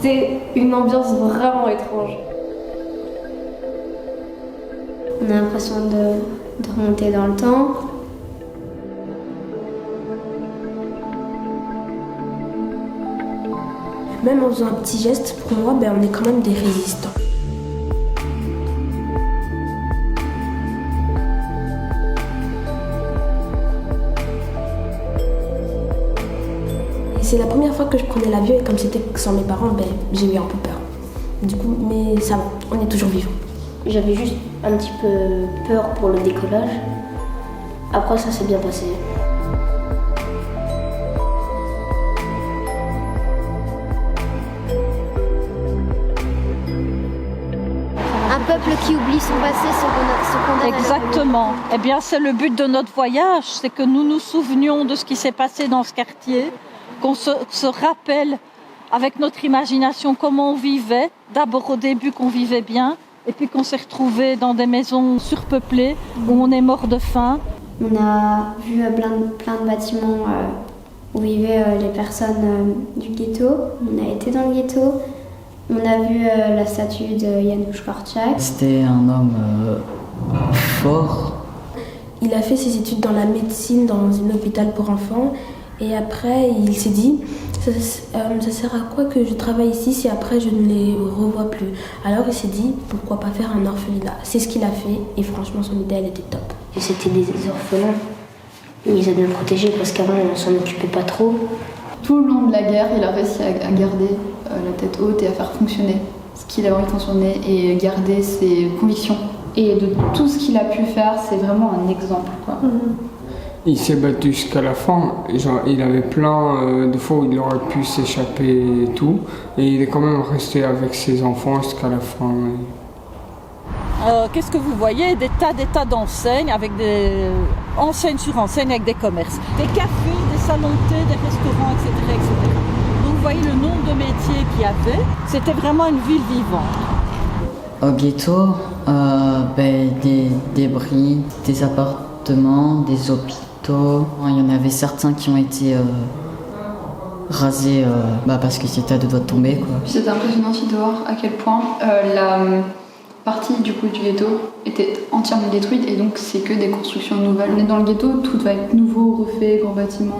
C'est une ambiance vraiment étrange. On a l'impression de remonter dans le temps. Même en faisant un petit geste, pour moi, on est quand même des résistants. Et c'est la première fois que je prenais l'avion et comme c'était sans mes parents, j'ai eu un peu peur. Du coup, mais ça va, on est toujours vivants. J'avais juste un petit peu peur pour le décollage. Après, ça s'est bien passé. Un peuple qui oublie son passé, ce qu'on a. Exactement. Eh bien, c'est le but de notre voyage, c'est que nous nous souvenions de ce qui s'est passé dans ce quartier, qu'on se rappelle avec notre imagination comment on vivait. D'abord au début qu'on vivait bien, et puis qu'on s'est retrouvés dans des maisons surpeuplées où on est mort de faim. On a vu plein de bâtiments où vivaient les personnes du ghetto. On a été dans le ghetto. On a vu la statue de Janusz Korczak. C'était un homme fort. Il a fait ses études dans la médecine dans un hôpital pour enfants et après il s'est dit ça sert à quoi que je travaille ici si après je ne les revois plus. Alors il s'est dit pourquoi pas faire un orphelinat. C'est ce qu'il a fait et franchement son idée elle était top. Et c'était des orphelins. Ils les a bien protégés parce qu'avant on s'en occupait pas trop. Tout le long de la guerre, il a réussi à garder la tête haute et à faire fonctionner ce qu'il avait intentionné et garder ses convictions. Et de tout ce qu'il a pu faire, c'est vraiment un exemple, quoi. Il s'est battu jusqu'à la fin. Genre, il avait plein de fois où il aurait pu s'échapper et tout. Et il est quand même resté avec ses enfants jusqu'à la fin. Qu'est-ce que vous voyez? Des tas d'enseignes, avec des enseignes sur enseignes, avec des commerces. Des cafés, des salons de thé, des restaurants, etc., etc. Donc vous voyez le nombre de métiers qu'il y avait. C'était vraiment une ville vivante. Au ghetto, des débris, des appartements, des hôpitaux. Il y en avait certains qui ont été rasés parce que c'était à deux doigts de tomber, quoi. C'était impressionnant aussi de voir à quel point la partie du ghetto était entièrement détruite et donc c'est que des constructions nouvelles. On est dans le ghetto, tout va être nouveau, refait, grands bâtiments,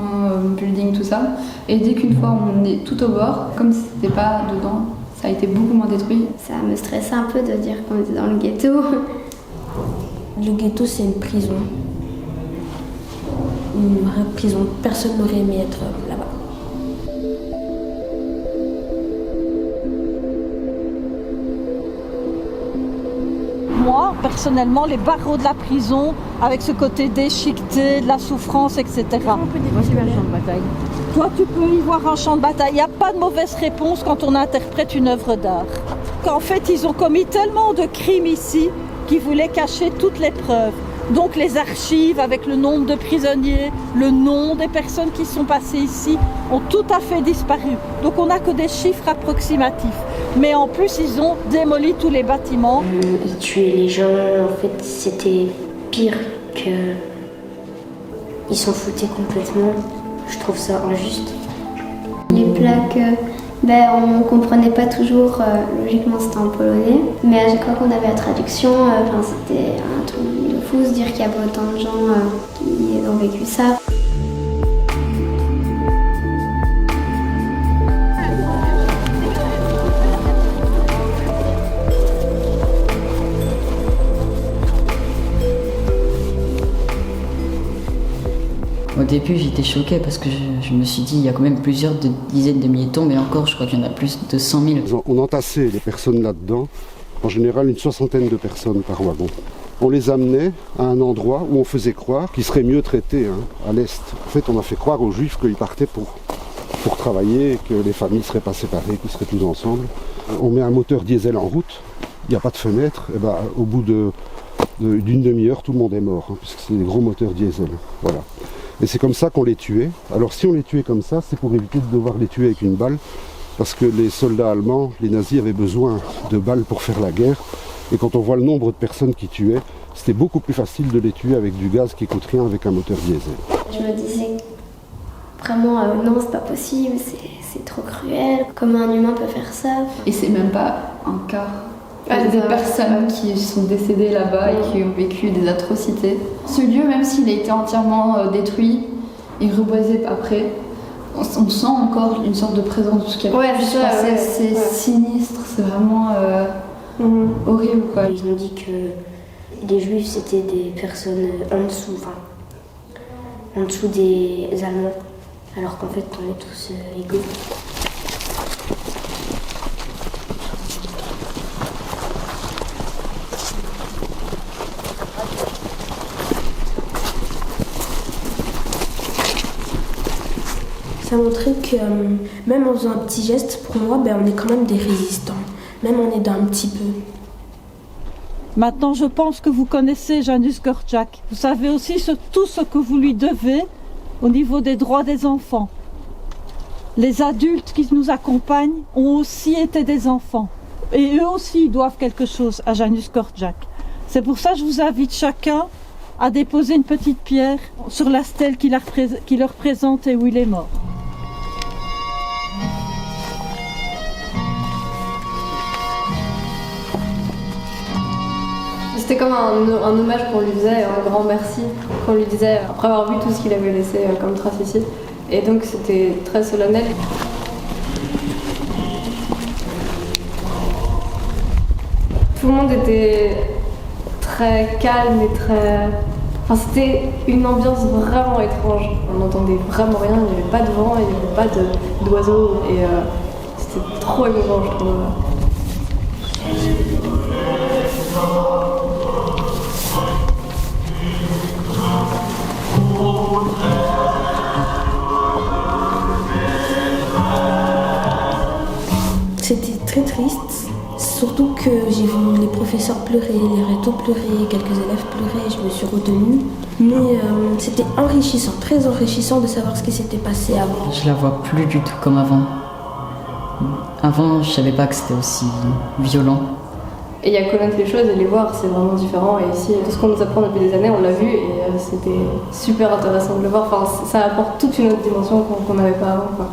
building, tout ça. Et dès qu'une fois on est tout au bord, comme si c'était pas dedans, ça a été beaucoup moins détruit. Ça me stressait un peu de dire qu'on était dans le ghetto. Le ghetto c'est une prison. Une vraie prison. Personne n'aurait aimé être là-bas. Moi, personnellement, les barreaux de la prison, avec ce côté déchiqueté, de la souffrance, etc. Moi, j'ai vu un champ de bataille. Toi, tu peux y voir un champ de bataille. Il n'y a pas de mauvaise réponse quand on interprète une œuvre d'art. Qu'en fait, ils ont commis tellement de crimes ici qu'ils voulaient cacher toutes les preuves. Donc les archives avec le nombre de prisonniers, le nom des personnes qui sont passées ici ont tout à fait disparu. Donc on n'a que des chiffres approximatifs. Mais en plus, ils ont démoli tous les bâtiments. Ils tuaient les gens, en fait, c'était pire que... Ils s'en foutaient complètement. Je trouve ça injuste. Les plaques, on comprenait pas toujours, logiquement c'était en polonais. Mais à chaque fois qu'on avait la traduction, c'était un truc de fou se dire qu'il y avait autant de gens qui ont vécu ça. Au début, j'étais choquée parce que je me suis dit, il y a quand même plusieurs dizaines de milliers de tombes, et encore, je crois qu'il y en a plus de 100 000. On entassait les personnes là-dedans, en général une soixantaine de personnes par wagon. On les amenait à un endroit où on faisait croire qu'ils seraient mieux traités, à l'Est. En fait, on a fait croire aux Juifs qu'ils partaient pour travailler, que les familles ne seraient pas séparées, qu'ils seraient tous ensemble. On met un moteur diesel en route, il n'y a pas de fenêtre, et au bout d'une demi-heure, tout le monde est mort, puisque c'est des gros moteurs diesel. Voilà. Et c'est comme ça qu'on les tuait. Alors si on les tuait comme ça, c'est pour éviter de devoir les tuer avec une balle, parce que les soldats allemands, les nazis avaient besoin de balles pour faire la guerre. Et quand on voit le nombre de personnes qui tuaient, c'était beaucoup plus facile de les tuer avec du gaz qui coûte rien avec un moteur diesel. Je me disais vraiment non, c'est pas possible, c'est trop cruel. Comment un humain peut faire ça? Et c'est même pas un cas. Il y a des personnes qui sont décédées là-bas et qui ont vécu des atrocités. Ce lieu, même s'il a été entièrement détruit et reboisé après, on sent encore une sorte de présence de ce qui a pu se passer. C'est sinistre, c'est vraiment horrible, quoi. Ils ont dit que les Juifs c'était des personnes en dessous des Allemands, alors qu'en fait on est tous égaux. Ça montrait que même en faisant un petit geste, pour moi, on est quand même des résistants, même en aidant un petit peu. Maintenant, je pense que vous connaissez Janusz Korczak. Vous savez aussi tout ce que vous lui devez au niveau des droits des enfants. Les adultes qui nous accompagnent ont aussi été des enfants. Et eux aussi, ils doivent quelque chose à Janusz Korczak. C'est pour ça que je vous invite chacun à déposer une petite pierre sur la stèle qui le représente et où il est mort. C'était comme un hommage qu'on lui faisait, un grand merci qu'on lui disait après avoir vu tout ce qu'il avait laissé comme trace ici. Et donc c'était très solennel. Tout le monde était très calme et très... Enfin, c'était une ambiance vraiment étrange. On n'entendait vraiment rien, il n'y avait pas de vent, il n'y avait pas d'oiseaux. Et c'était trop émouvant, je trouve. C'était très triste, surtout que j'ai vu les professeurs pleurer, les rectos pleurer, quelques élèves pleurer, je me suis retenue. Mais c'était enrichissant, très enrichissant de savoir ce qui s'était passé avant. Je la vois plus du tout comme avant. Avant, je savais pas que c'était aussi violent. Et il y a connaître les choses et les voir, c'est vraiment différent. Et ici, tout ce qu'on nous apprend depuis des années, on l'a vu et c'était super intéressant de le voir. Enfin, ça apporte toute une autre dimension qu'on n'avait pas avant, quoi.